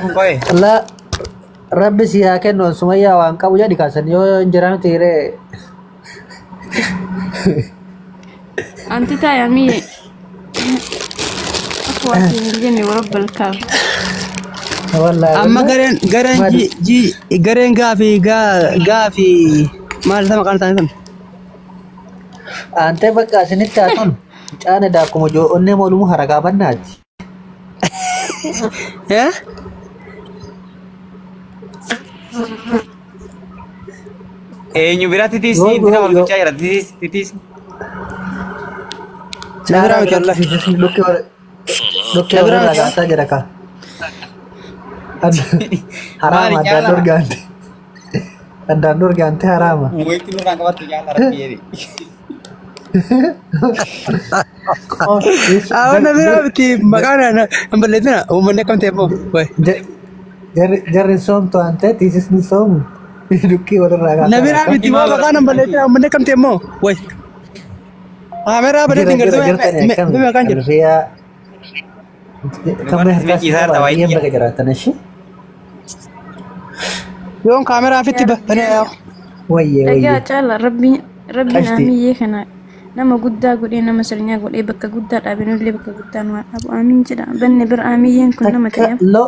kun koe. La Rabbi si yaa kennu Sumayyaa waan qabu jedhi kaasan yoo injiraan tiiree. أنت يا مي أخواتي من الجن ورب الكعبة. Wallahi. Amma garen garen gaafi maal sama kan tanan. Ante bakka asinitti haatun caane daakuma onne moolumu haragaa bannaati. Ya? Eenyu bira titis intina wal gochaa jira titis. Nabira miti Allah. Dokke warra ragaasaa jira ka. Harama addaan dorgaante. Addaan dorgaante harama. Muitti nurraan qabattu jaala rabbi jedhi. Awan nabira miti makana amballetina umanne kam tempo. Woi. Jarri somto ante tisisni somu. Dukki warra ragaasaa. Nabira miti makana amballetina umanne kam tempo. Woi. Kamera bade tinggal tu. Me makan je. Ria. Kamu harus iya mereka jaratan sih. Yung kamera fit tiba. Tanya ya. Wayye لقى wayye. تعالى ربي أشتي. نامي يخنا nama guddaa godhee nama sirnyaa godhee bakka guddaa dhaabinullee bakka guddaan waan dhabu aamiin jedha banne bir aamiyyeen kun nama ta'eef Lo.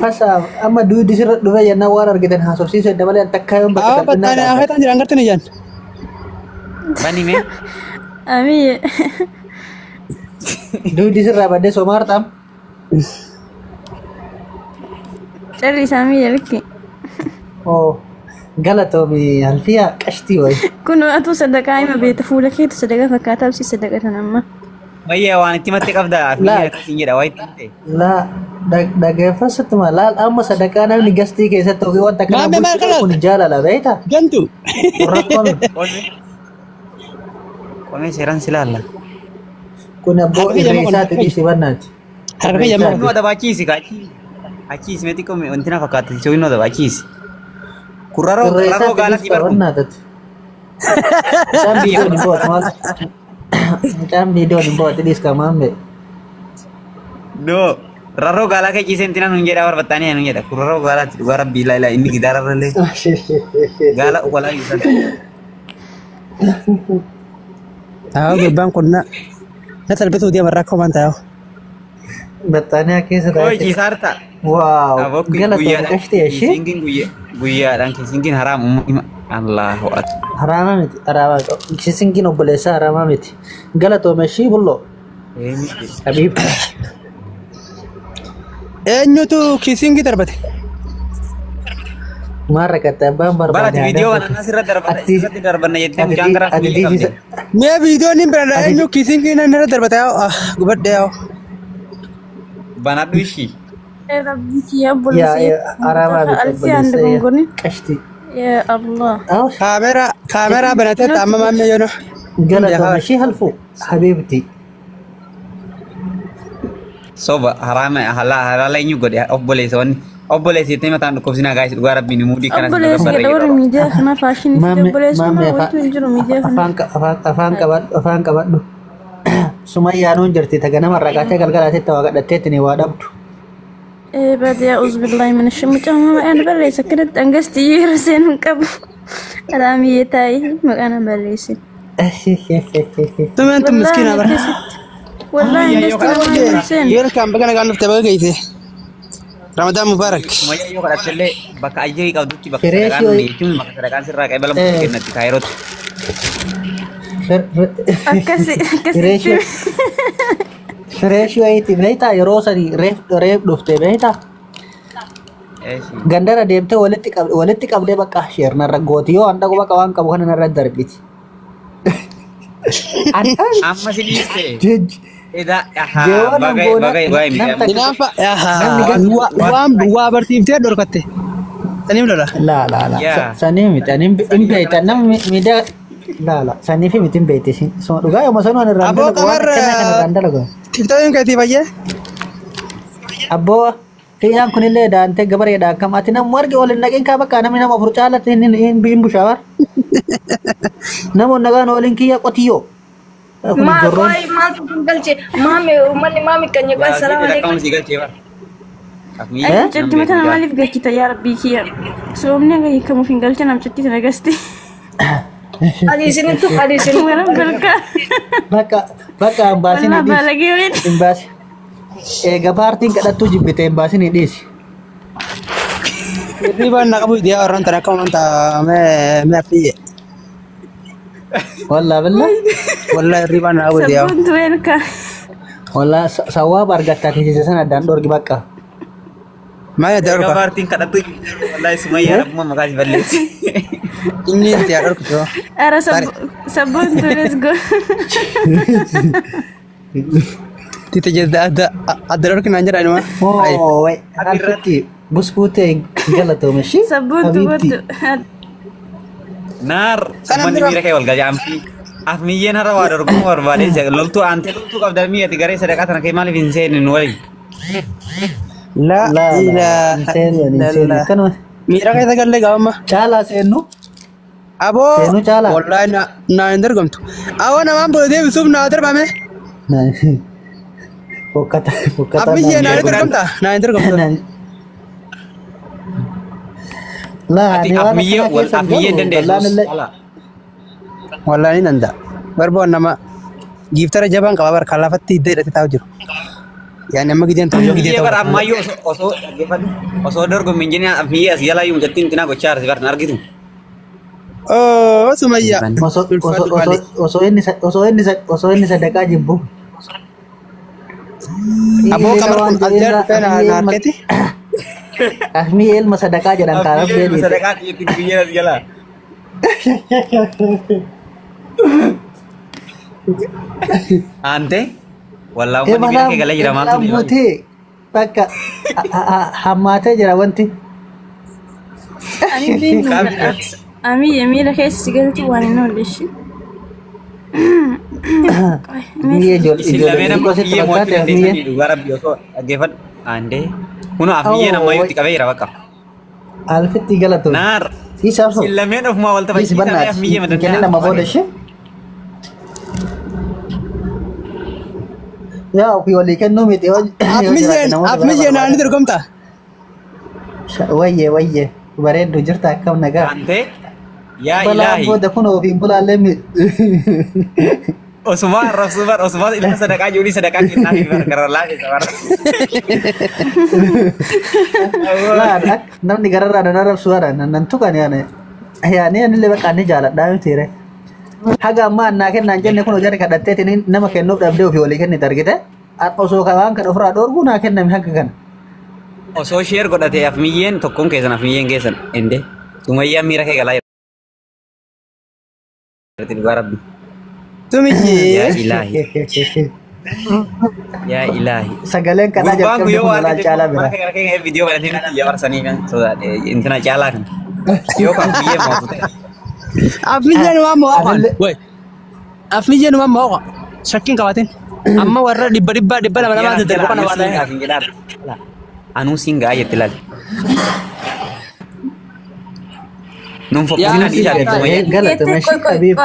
Fasa amma duudi sirra dhufe yennaa waan argitan haasofsiisuu dabalee takkaa yoon bakka Ah, batanya salphinaa aku tak jangan jan. Bani mee. aamiyye duudi sirraa baddee somaartaam. carri isaamiyye likki Oo. Galatoomi halfiyaa qashtii wayi. kun atu sadaqaa ima beeta fuula keetu sadaqaa fakkaataa absii sadaqatan amma Mayya waan itti matti qabda. La. Fiiyaa akkasiin jedha waa itti himte. Laa dhageeffasatuma laal amma sadaqaa namni gastii keessatti ofii wanta kana Maame maal bulchuudha kana? kun jaalala beektaa? Gantu. Rakkoon Qomee seeraan si laalla. kun abboo Harka jamaa Idriisaati kun- dhiisi bannaati. Harga jamaa. Inni wada baachiisi ka achiisi meetii qomee wanti na fakkaata jechuun inni wada baachiisi. Kurraroo gaalatti barbaadu. Bannaatati. Mucaan viidiyoon hin booti maal? Mucaan viidiyoon hin booti dhiis kamaan bee. No. Rarroo gaalaa kee ciisee intina nun jedhaa barbaadanii nun jedha. Kurraroo gaalaatti dhugaa rabbii ilaa inni gidaararra illee gaala walaa isaa. Tahu gerbang kena. Ya terbetul dia mereka mantau. Battaaniyaa keessa Koi taate. ciisaarta. Waaw. Abokki Galatoon qashtii ishee. Kisingin guyyaadhaan kisingin haraam Allahu akbar. Haraama miti. Haraama kisingin obboleessaa haraama miti. Galatoome ishii bulloo. Habiib. Enyu tu kissing kita terbete. Maal rakkate abbaan barbaade. Barati video kan asirratti darbanna jettee mucaan garaa fuullee qabde. Nia video ni berada enyu kissing kita nara terbete. Ah, gubat dia. Banadhu ishii. rabbi kiyya Yaa obboleessee haraama miti alfii handa gongoni obboleessaa. Qashtii. yaa allah Kamera benate tamam mame yono. Galatoome ishii halfu. Habiibti. Soba haraama halala eenyu godhe obboleessi itti mataan dhukkubsinaa gaayis dhugaa rabbiin mudii kanas obboleessi jedha warri miidiyaa kana faashinii obboleessummaa wanti hin jiru miidiyaa kana afaan qabadhu. Sumayyaanuun jirti taga nama raqaatee galgalaatetti waa gadhatteetti ni waa dhabdu. baadiyaa uzbillahi min ashamicaa maqaan barreessa kanatti angasti yeroo seenuun qabu alaamiyyee taa'ee maqaan barreessin Tumen tu miskin abar. wallahi angasti namaan seen Yer kam bagana kan nufte bagai ite. Ramadan Mubarak. Sumayyaa yoo kadhattellee bakka ajjii qabdutti bakka Fireeshii sadaqaan wayii- jechuun bakka sadaqaan sirraa qeebalamu kennatti kaayirootti. akkasi Fireeshii wayiiti beektaa yeroo sanii reef dhuftee beektaa gandara deemtee walitti qabdee bakka sheernarra gooti yoo handa quba qabaan qabu kana narra darbiti. Amma si dhiiste. Jeji. Eda Jeewwan bagai amboona- bagai bagai namta- Kenapa? Ya, Namni kan- dua bertifti dorkate. Tani lola. Laa laa laa Yaa. sanii miti ani hin beektan namni miidiyaa laa laa sanii fi miti hin beekti suma dhugaa yooma sanuu ani irraan Aboo dalagu waan kamar- akkana kana irraan dalagu. Tifta yang kayak tiba aja. Abboo Kiyyaan kunillee daantee gabareedha akkam ati namni arge waliin naqeen kaa bakka namni nama afur caalatti hin bushaawar. Namoonni nagaan waliin kiyya qotiyyoo. Maal galche maami uummanni maami kan eegaa salaam alaikum. Ay, jadi mata nama live gak kita ya Rabbi kia. Soalnya kayak kamu tinggal cina namcet kita nagasti. Ada di sini tuh, ada di sini. Merah berkah. Baka ambasin Wala ni ba dis. lagi win? Imbas. Gabarting kada tu jibite ambasin ni dis. Riba nakabu dia orang tanaka manta me api. Walla bella. Wallahi riba nakabu dia. Sabun tuh ka. Walla sawa bargata ti sana dan dor gibaka. Maya daru ka. Kabar tingkat itu wallahi Sumaya mau makasih balik. Ini dia daru ko. Ara sabun tuh let's go. Tita jeda ada daru kan anjir anu mah. Oh, wait. Alfiti. Bus putih gala tu meshi. Sabun tuh Habibti. Nar, cuma mira kayak wal gajampi. Afmi ye nara wadur kumor balik jaga lol tu ante tu kau dah mia tiga resa dekat anak kemali vinsen nuwali. La ila Insel kan mas. mira kayak tagal lega mah. Chala senu. Abo Senu chala. wallahi na andar gamtu. Awan amam bode bisum na adar bame. Nah. Pokata. Api ye na andar gamta. Na andar gamtu. Lah, Ati afmi ye dan desus. Wallahi nanda. Barbo nama giftara jaban kabar kalafatti de tahu jur. Yani amma gidian tahu Iya gidian bar tahu. amma yo oso dor go minjini afmi ye segala yung jatin tina go char sebar nar gitu. Oh, Sumaya. Oso ini sedekah jimbo. Abo kamar kun ajar pena narketi. Ahmi ilmu sedekah jangan karab dia di. Sedekah itu pinggirnya segala. Ante, walau mau dibilang kayak galah jira mantu nih. Muti. Taka hamate jira wanti. Ami ya mira kayak segala tuh wani nulis. Iya jol Sila mena jol. Kau iya mau setelah tidak ahmi di luar biasa. Agevan ande. Uno afmiye nama yuk tika beira baka. Alfit tiga lah tuh. Nar. Isa so. Sila mena of mawal tapi Isi kita benar. afmiye madan. Kini nama bodoh sih. Ya, aku wali kan numit ya. Afmiye na andar gamta. Waye. Bare dujur tak kau naga. Ante. Ya Bala ilahi. bodoh kuno bimbul alemi. Osmar itu sedekah judi sedekah kita karena lagi sabar. Lah, nam negara ada narap suara, nantu kan ya ne. Ya ne lewat ane jalan dah tire. Haga man na ken nanjen ne kuno jare kadate ini nama ken no dabde ofi wali ken ni targeta. Atau so kawan kan ofra dor guna ken nam haga kan. Oso share kok dati afmiyen tokkon kesan afmiyen kesan ende. Sumaya mira kayak galah. Berarti dua Rabbi. Ya ilahi. Ya ilahi. Sagalen kana Gurbang jakkan yo kuno la cala bera. kayak video berarti nanti ya warsani kan. So internet cala kan. Yo kan piye mau tuh. Afmiye na mau kan. Woi. Afmiye na mau kan. Saking kawatin. Amma warra dibba nama ada bukan awalnya. Anu singgah aja tilal. Nung Ya, fokusnya di sana itu ya. Galat masih habib.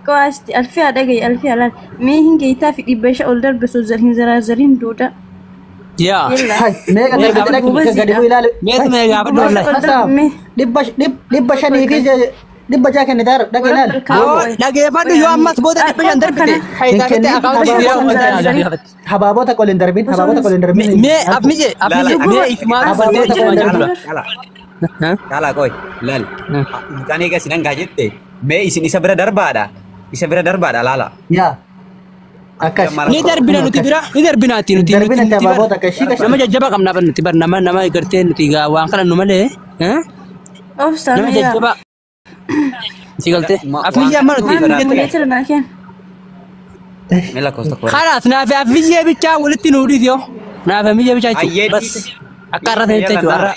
Kau asti alfi ada gay alfi alat. Mehin kita fi dibesha older besul zarhin zarazarin duda. Ya. Hai, mega Mega tidak berubah kita sih, gadi ya. wilal. Mega apa dulu? Dibba shani fi dibba jakan ni dar daginal. Lagi apa tuh? Yo amma sebut ada yang terbit. Hai tapi akal dia. Hababo ta kolin darbin, Me afmiye me ifma Kala koy, lal. Kani ka sinang gajette. Me isin isa bera darba ada. Isa bera darba ada lala. Ya. Akash. ni darbina ti nuti Darbin ta hababo ta kashi kashi. nama jajjaba kam naban nuti bar nama igarte nuti ga wan kala numale Oh, nama sama ya. jajjaba sigalte afmiye amma nuti Punya cerita kan? Mela kosta ko. خلاص نافع afmiye bicha wulti nudi yo نافع afmiye bicha Ayye, bas akarra te juara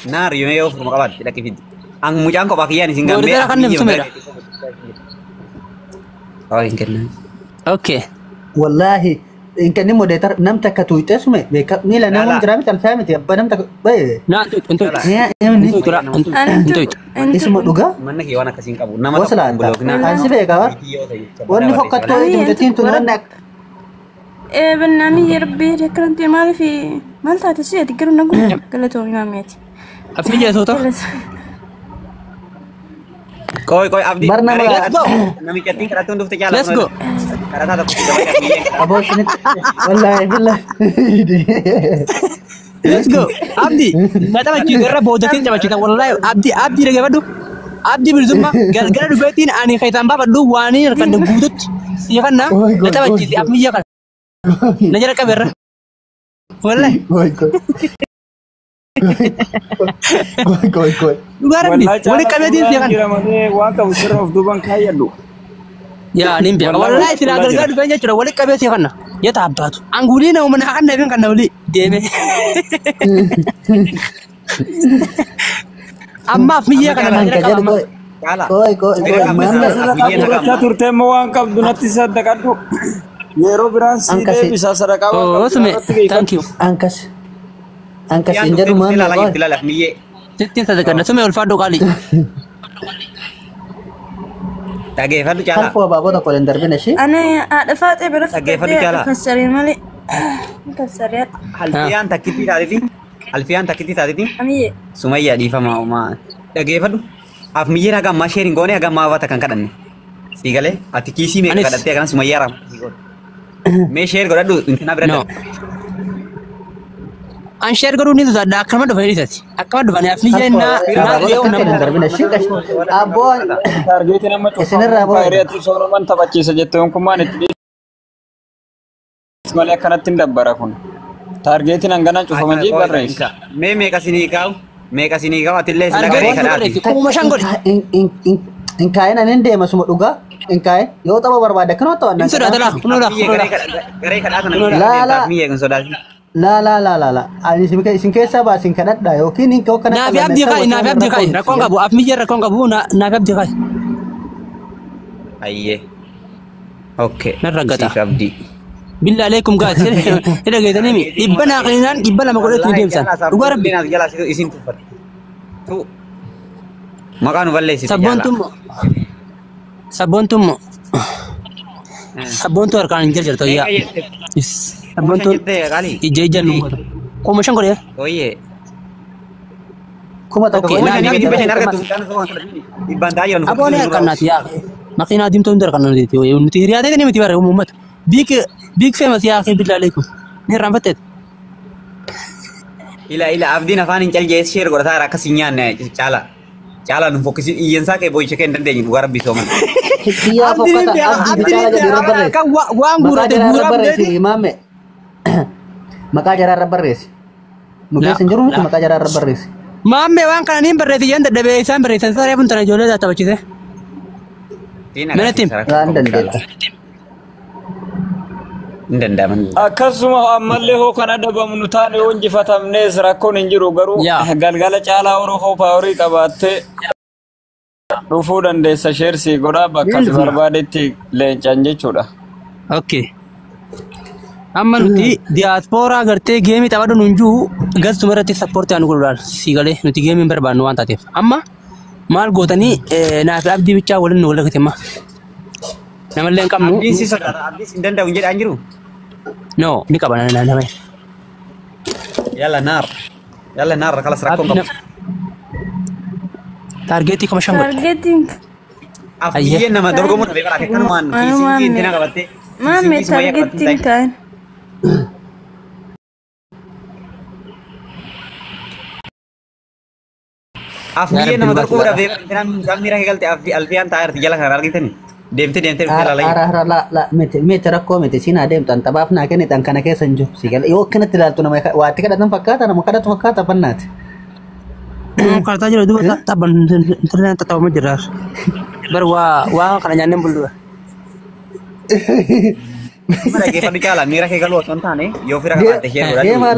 Nar yo yo fuma kabat tidak kifid. Ang mujang ko bakiyan singga Boleh me. kan nem sumera. Oh ingken. اوكي Wallahi in kan mo detar nam ta katuita sume be ka nila nam Lala. grabe tal fahmi ya nam ta be. لا انت Ya, ini انت ismo duga. Mana ki wana kasing kabu. Nama Wasala tak ta. Ansi be ka. Wani fokat ko yung datin tunan nak. برنامج يا ربي ذكرت مالي في مالتها تسيا تقروا نقول قلتوا إماميتي أفنيجي صوته Koi abdi. Barna ma- Let's go. Nami chatting karatu untuk jalan. Let's go. Karena ada kuda Abo sini. Wallahi. Let's go. Abdi. Mata baca gara bodotin coba cerita wallahi abdi lagi apa abdi berzumba gara dubetin ani kaitan bapak wani rekan debutut ya kan nah Oh my God, mata baca oh my abdi ya kan najar kabar wallahi Koi. luar ni boleh kabar dia ya kan Waka usira of duban kaya lu. ya nimpi wallahi tidak gara dubenya cura boleh kabar ya kan nah ya tabat angguli na menahan nabi kan nauli deme amma fiya kan Angka jadi koi. Koi. Mana? Catur tema wangka dunati sadakadu. Yero biransi Angka de si- bisa sadaka. oh sume thank you Angkas injaru mana koi? Bilalah miye. tin sadaka sume ulfado kali Tage fadu chala. Alfu babo da kolen darbe na shi. أنا أدفعت برفق Lagi Fadli Cala. كسرين مالي كسرين Alfian takiti tadi. أمي Sumayya di fama uma. Tage fadu. Af miye naga ma sharing gone aga ma wata kan kadan. Sigale ati kisi me Anis. kadate kan Sumayya ram. Me share godadu intina no berada. an share garu ni da akama da fayri tati akama da bani afni jenna Babo da kolen darbe na shi. Abo Target nama tu. Isinirra abo. Area tu sono man tabachi sajettu ko man itti. Male kanatti dabbara kun. Target nangana cufa manji barre. Me kasini kau atille sila gare kadati. kuma shangol in kayan nan da masu maduga in kayan yau taba barbada kan wata wannan. insu da dala kunola Gare kadata La. miye kan sodasi. La. Ani sin kai saba sin kadat da yau kini kau kana. na fi abdi kai rakon gabu afmi jer rakon gabu na fi abdi kai Ayye. Okay. Na ragata. Si Abdi. billah alaikum guys ida ga tanimi ibana qalinan ibana magodet ni demsan dugar rabbi Jelas itu isin tuh. Tu. Makan balle sih. sabon tum arkan jer to ya sabon tum kali. ijejan ko mo shangol ya Oh iya. Kuma ta Okay, ko nah, Ini ini bisa kita harga mas- tuh kan ibantayan. abo ne kan nati ya makina dim to ndar kan nati yo unti riyade ne miti bare ummat big famous ya akhi billah alaikum ni rambatet Ila Abdi nafanin calje share gora tara kasinya ne cala num fokusin iyan sa ke boy cheken dande ni lugar biso man. Siya po kata abdi bicara jadi rubber kan wa ngura de Maka buram rubber de si imame. Maka jara rubber si. Mungkin senjuru itu maka jara rubber si. mamme wan kan nim berreti yanda de be san berreti sare pun tana jole da tabachide Tina. Mana tim? London data. Ndanda man. Akkasuma ammallee hoo kan adabamu taane hoo injifatamnees rakkoon hin jiru garuu Yaa. galgala caalaa horoo hoo paaworii qabaattee dhufuu dandeessa sheersii godhaa bakka ati barbaadetti leencan jechuudha. okay amma nuti diaspora gartee geemii taphadhu nunjuu gasuma irratti sappoortii anu godhuudhaan siigalee nuti geemii hin barbaannu waan taateef amma maal gootanii naaf abdii bichaa waliin nu walakate amma namallee hin qabnu Abdi sih saudara Abdi ndanda unjed anjiru. no ni qaba nama Yalla nar kalas rakon kap. targetii kama shan godhe targeting Abdi nama dorgomu nabe kala kan man. Kisi intina kabate. mami targeting kan Abdi nama dorgomu nabe intina kami rahi galte Abdi Alfian tayar tijala kan argi tani. Demte bila lagi. Ara la mete rakko mete sina dem tan tabaf na kene tan kana kesan ju sigal yo kana tilal tu nama wati kada tan fakata nama kada tu fakata pannat. kartaa jira duba taban internet tahu majelas baru wa kana nyanem bulu Mana ke fadu cala mira ke galu tontane. Yo fira kabate share Dia mah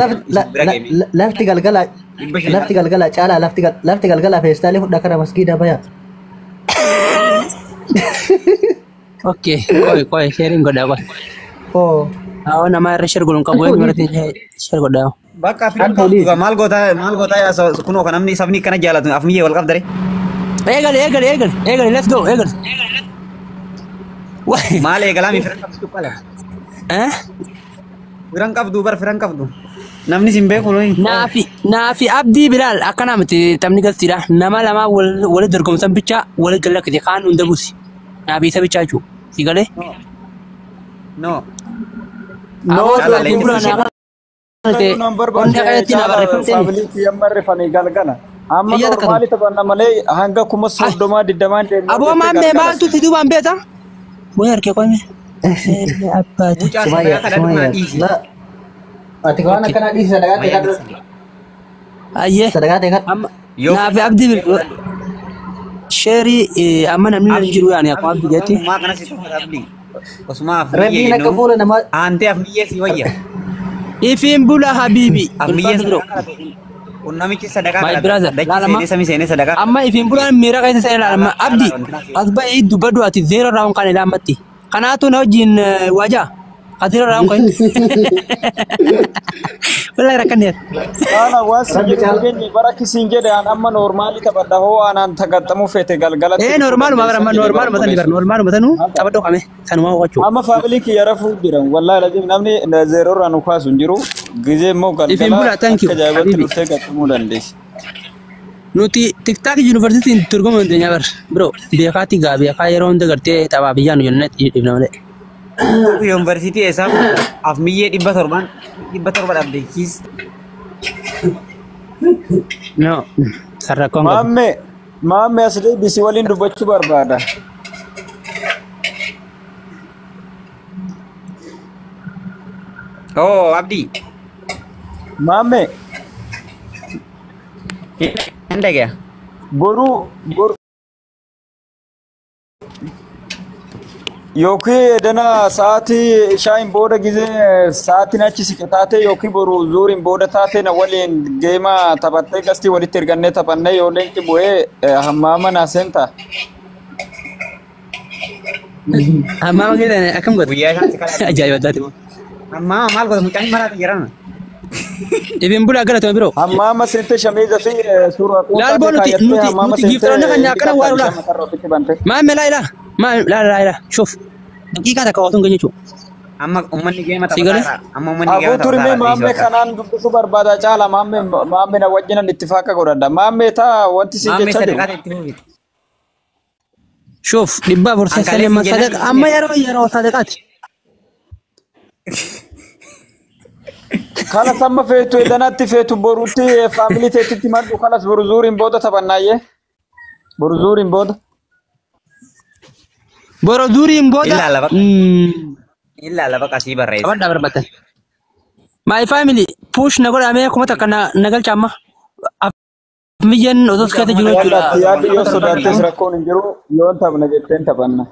lafti galgala cala lafti galgala festale hudda kana masjid apa ya. oke koi sharing goda koi Oh. aw nama share golong kabu berarti share goda Bakka filan juga mal gota ya so kuno kan amni sabni kana jala tu afmi wal qabdare. egal let's go egal wah Male galami filan kabstu pala. eh Firan qabdu bar firan qabdu. Namni sin beeku loyi. Naafi abdii bilaal akkana miti taphni galtiidha. Nama lama wal dorgomsan bicha wal galakkite kaan hunda buusi. Naafi isa bichaa jechuudha. Si galee? No. Amma normaali taphanna malee hanga kuma soddomaa digdamaan deemnee. Aboo maammee maaltu si duubaan beeta? Wayii harkee qoyme. Abbaati. Ati kawan akan ada sedekah tekat. Ayyee. Sedekah tekat. Naafi abdii bilaal. Sheerii amma namni nan jiru yaani akkuma abdii jetti. Maa kana si tuffata abdii. Osuma Rabbi nak kepula nama. Ante afniyyee si wayya. Ifiin bula habiibi. Afniyyee Unnamichi sadaqaa My brother, laalama seenee sadaqaa. Amma ifiin bulaan miira keessa seenee laalama abdii as ba'ii dubbaddu ati zeero raawun kan ilaammatti. Kanaatu na wajjin wajaa. Azira raawun kan. Wallahi rakkaneet. Kana waasi jedhanii bara kisiin jedhan amma normaali taphadha hoo aanaan tagattamu feete galgalatti. Normaaluma bara normaaluma tani bara normaaluma tanu taphadhu qame sanuma wachuu. Amma faamilii kiyya rafuu jiran wallahi lajin namni zeero irraa nu kaasu hin jiru. Gizee immoo galgala akka jaabatti dhuftee gattamuu dandeessi. Nuti TikTok University turguma dandeenya bar bro beekaati gaa beekaa yeroo hunda gartee taphaa biyyaan jennee dhibna malee. University eessa afniyyee 700 dhabdeekis. No sarrakkoon maamme as deebisi waliin dubbachuu barbaada. Oh abdii. Maamme. Anda kya? Boru yookiin dana sa'aatii shaayin booda gizee sa'aatiin achi siqataate yookiin boru zuuriin booda taate na waliin geema taphattee gastii walitti ergannee taphannee yoo leenci bu'ee hammaama naa seenta. Hammaama keessan akkam godhu? Guyyaa isaatti Ajaa'iba taate. Hammaama maal godhu mucaan maraata jiraan. Ifiin bulaa galatama biroo. Hammaama seente shamiiza fi suuraa Laalboo nuti giiftoonni kan akkana waa laa. Maamme laa. Shuf. Daqiiqaa takka waatuun kan jechuudha. Amma uummanni geema taphataa. Amma uummanni geema taphataa. Abuuturimee maamme kanaan dubbisuu barbaada caala maamme na wajjinan ittifaaqa godhadha. Maamme taa wanti si jecha jiru. Shuf dhibbaa fursee saleemman sadaqa amma yeroo sadaqaati. Kana samma feetu edanatti feetu boruutti faamilii teetitti maddu kanas boru zuuriin booda taphannaayyee. Boru zuuriin booda. Boro zuuriin booda. Illaa lafa qasii barreessa. Abadda barbatan. My family push na godhamee kuma takka na galcha amma. Afmiyyan osoo keessa jiru jechuudha. Yaaddi yoo sodaattis rakkoon hin jiru yoo taphna jetteen taphanna.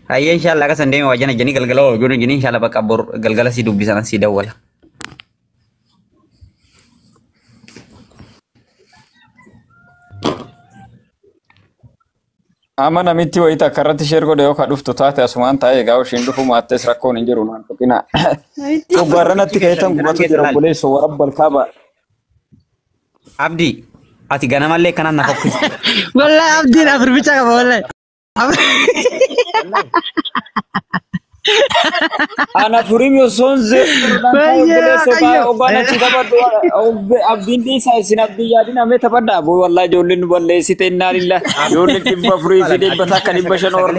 Hayya inshallah ka sandee wajjana jeni galgala wajjana jeni inshallah bakka bor galgala si dubbisan si dawwala. Amma namitti wayita akkarratti sheer godhe yoo ka dhuftu taate asumaan taa'ee egaa ishiin dhufu maattees rakkoon hin jiru naan tuqina. Gubbaarranatti ka'itan gubatu jira obboleessa warabbal kaaba. Abdi ati ganamallee kanaan na fokkisi. Wallahi abdiin afirbicha qaba wallahi. Ana furimyo sonze ogana chikabadu abdin di sa sin abdi yadin ame tapada bo wallahi jollin balle site inna lillah jollin tibba furi fi de bataka ni bashan or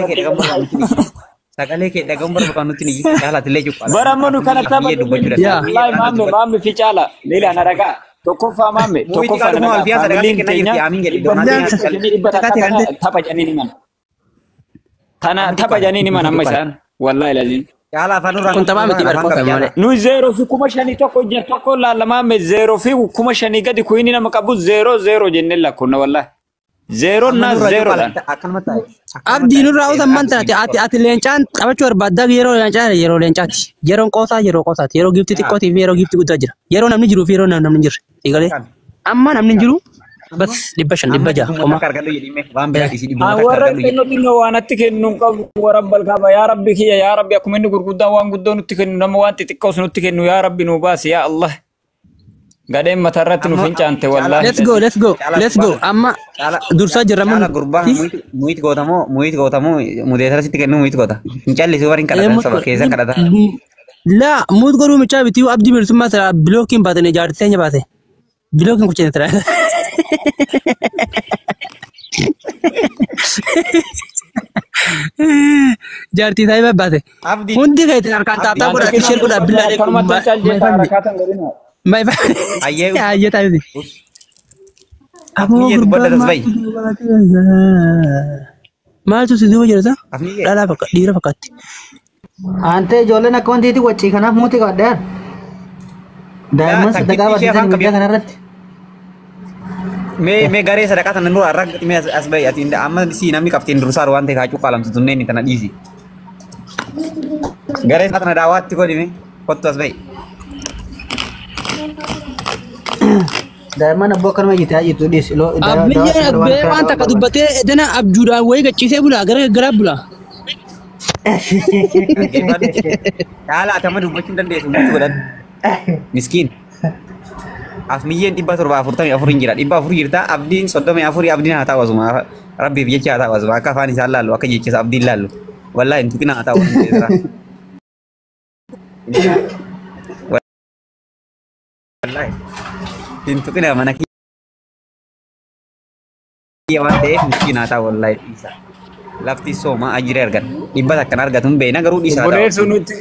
sagale ke dagam bar bakanuti ni kala tille ju baramanu kana tabadu wallahi mamme fi chala lela naraga tokkofa mamme tokkofa naraga link tenya tapajani ni man tana tapajani ni man amma san wallahi lazim Yala fanura kun tamam ti barko famale. Nu zero fi kuma shani tokko je tokko la lama me zero fi kuma shani gadi ku ini na makabu 0-0 jenne la kunna wallahi. 0 na 0 lan. Abdi nu rawu zaman tati ati lencaan qabachu barbaada yeroo lencaati. Yeroon qoosaa yeroo gifti xiqqooti fi yeroo gifti guddaa jira. Yeroo namni jiru fi yeroo namni jiru. Igale. Amma namni jiru bas dhibba jaha koma. Warra kennu waanatti kennu qabu warabbal kaaba yaa rabbi kiyya yaa rabbi akkuma inni gurguddaa waan guddoo nutti kennu nama waan xixiqqoos nutti kennu yaa rabbi nu baasi yaa Allah. Gadeen matarratti nu fincaante wallahi. Let's go. Amma dursaa jirra Cala gurbaa muit gootamoo mudeetara sitti kennu muit goota. Fincalli si wariin kadhatan saba keessa kadhatan. La muut godhuu michaa bitii abdii bilisummaa tara bilookiin baatanii jaartee nya baate. Bilookiin kuchee tara. Jaartii taa'ee baate. Hundi keetiin harkaan taaptaa godha isheen godha billaalee. Ayyee taa'ee. Aboo gurbaan maaltu si duuba jirta? Dhalaa fakkaatti dhiira fakkaatti. Ante ijoolleen akka wanti itti wachii kanaaf muuti qabadhaan. Daa'imman sadaqaa barsiisan guyyaa kanarratti. Mee garee sadaqaa sana nurraa raggati mee as bahi ati amma si namni qabtiin dursaa waan ta'e kaacuu qaalamtu tunneen tana dhiisi. Garee sadaqaa sana daawwaatti godhime kottu as bahi. Daa'imman abboo akkanuma jiite haa jirtu dhiisi. Abbee waan takka dubbatee dana abjuudhaan wayii gachiisee bulaa garaa bulaa. Cala atama dubbachuu dandeessu mutti godhan. Miskiin. Afmiyyeen 744 jira. 400 jirta. Abdiin 34 abdiin haa ta'u asuma. Rabbiif jecha haa ta'u asuma. Akka afaan isaa laallu akka jecha abdiin laallu. Wallahi hin tuqina haa ta'u. Wallahi hin tuqina mana kiyya waan ta'eef miskiin haa ta'u wallahi isa. Lafti sooma ajire argan. Dhibba takkan argatun beena garuu dhiisaa ta'u. Buleessu nuti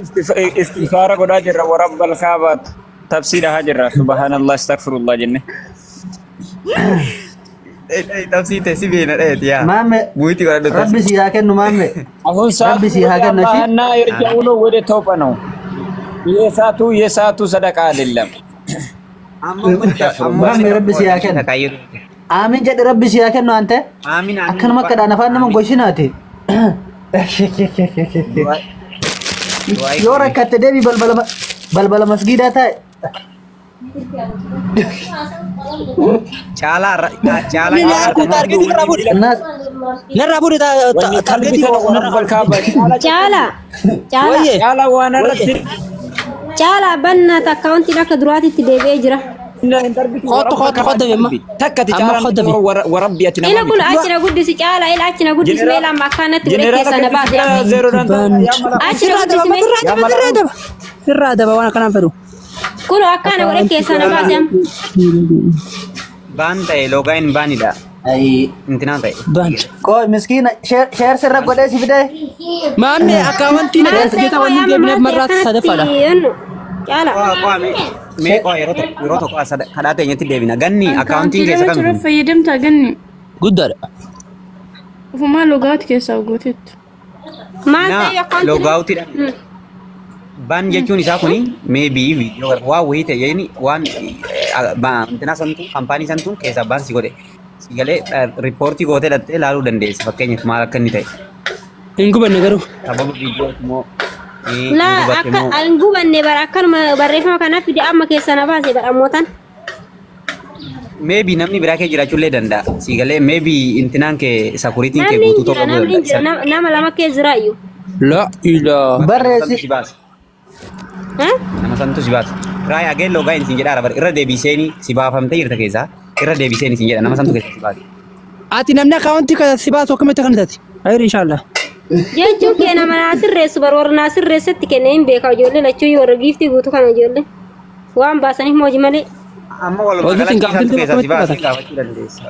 istifaara godhaa jirra warabbal kaabaat. Tafsira hajirra subhanallah astaghfirullah jenne. Tafsir tesi beena dheet yaa. Maame Muiti godhadhu rabbi si haa kennu maame. Rabbi si haa kennu si. Anna irja'ulo wede tophano. Yesaatu sadaqaa lillam. Maame rabbi si haa kennu. Aamin jedhe rabbi si haa kennu ante. Aamin aamin. Akkanuma akkadhaan afaan nama goshinaati. Yoo rakkatte deebii balbala masgiidaa taa'e. Cala Narraa bude targeetii warabbal kaabaat. Caala waan irratti. Caala banna takka wanti akka duraatitti deebi'ee jira. Kottu beemma. Takkati Amma hodda be. warabbi ati Ila kun achina guddisi caala ila achina guddisi mee lama akkanatti godhe keessa na baase. Achina guddisi mee. Sirraa daba waan akkanaan fedhu. Kun akkana godhe keessa na baase. ban ta'e loogaa'in baanidha. Intinaan ta'e. Koo miskiina sheer sirra godhee si fidee. Maamni akka wanti na jeta wanni deemneef marraatti sadaffaadha. Caala. Mee qoo yeroo tokko kadhaa teenyatti deebina. Ganni akkaawuntiin keessa kan Akkaawantii fayyadamtaa ganni. Guddaadha. Ufumaa logaawuti keessaa gooteettu. Maal ta'e akkaawuntii. loogaawutiidha. Ban jechuun isaa kuni maybe waa wayii ta'e jedhani waan intina santuun kaampaanii santuun keessa baan si godhe. Si galee riippoortii gootee dhattee ilaaluu dandeessa fakkeenyaaf maal akka inni ta'e. Hin gubanne garuu. Sababa viidiyoo immoo. Laa akka an gubanne bara akkanuma barreeffama kanaaf fide amma keessa na baase badhamootan. Maybe namni biraa kee jiraachuullee danda'a. Si galee maybe intinaan kee sakuriitiin kee guutuu ta'uu danda'a. Nama lama kee jiraayyuu. La ilaa. Barreessi. Nama santu si baasa. Raay ageen loogaa'in siin jedhaa bara irra deebiseenii si baafamtee jirta keessaa irra deebiseenii siin jedha nama santu keessa si baase. Ati namni akkaawuntii kana si baasu akkamitti kan taate? Ayir inshaallah. Jechuun kee nama naa sirreessu bara warra naa sirreessatti kennee hin beeka ijoollee lachuu warra giiftii guutuu kana ijoollee waan baasaniif mooji malee. Amma walumaa galatti santu keessa si baase gaafachuu dandeessa.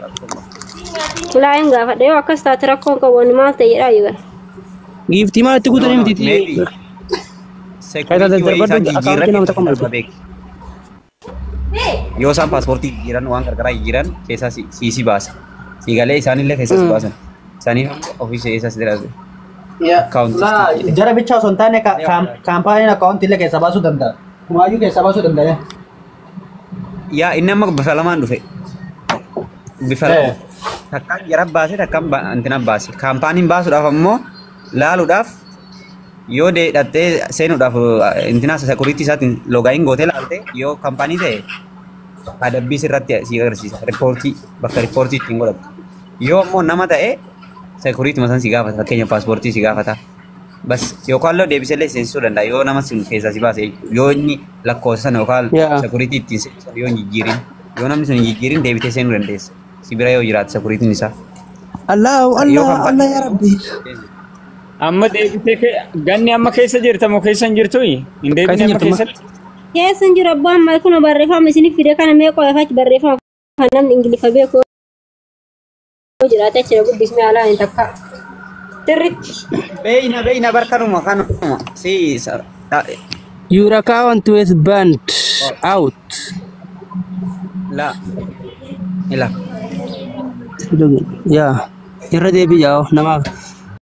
Laa hin gaafadha yoo akkas taate rakkoon qabu maal ta'e jedhaa yoo gara. Giiftii maalatti guutanii miti? Yoo isaan paaspoortii jijjiiran waan gargaraa jijjiiran keessaa si baasa. Si galee isaanillee keessaa si baasan. Isaaniif ofii keessaa si diraase. Jara bichaa osoo hin taane kaampaaniin akkaawuntii illee keessa baasuu danda'a. Kumaayyuu keessa baasuu danda'a. Yaa inni amma bifa lamaan dhufe. Bifa lama. Takkaan jara baase takkaan antina baase. Kaampaaniin baasuudhaaf ammoo laaluudhaaf yoo dhattee seenuudhaaf intina sakuriitii isaatiin loogaa'in gootee laalte yoo kaampaanii ta'e adabbii sirratti si agarsiisa. Riippoortii bakka riippoortii ittiin godhattu. Yoo ammoo nama ta'e sakuriitii masan si gaafata fakkeenyaaf paaspoortii si gaafata. Bas yookaan loo deebisallee seensisuu danda'a yoo nama sun keessaa si baase yoo inni lakkoofsa sana yookaan Yeah. sakuriitii ittiin seensisan yoo hin jijjiirin yoo namni sun hin jijjiirin deebitee seenuu dandeessa. Si bira yoo jiraate sakuriitiin isaa. Allah ya Rabbi. Amma deebitee ganni amma keessa jirta moo keessa hin jirtu? Hin deebine amma keessatti. Keessan jiru abbaan maal kun barreeffama isinif fide kana mee qo'afachi barreeffama kan namni ingiliffa beeku jiraate achira guddismee alaa hin takka. Tirritti. Beeyna barkanuma kanuma si Your account was banned out. la ila Ya, irra deebi yaa nama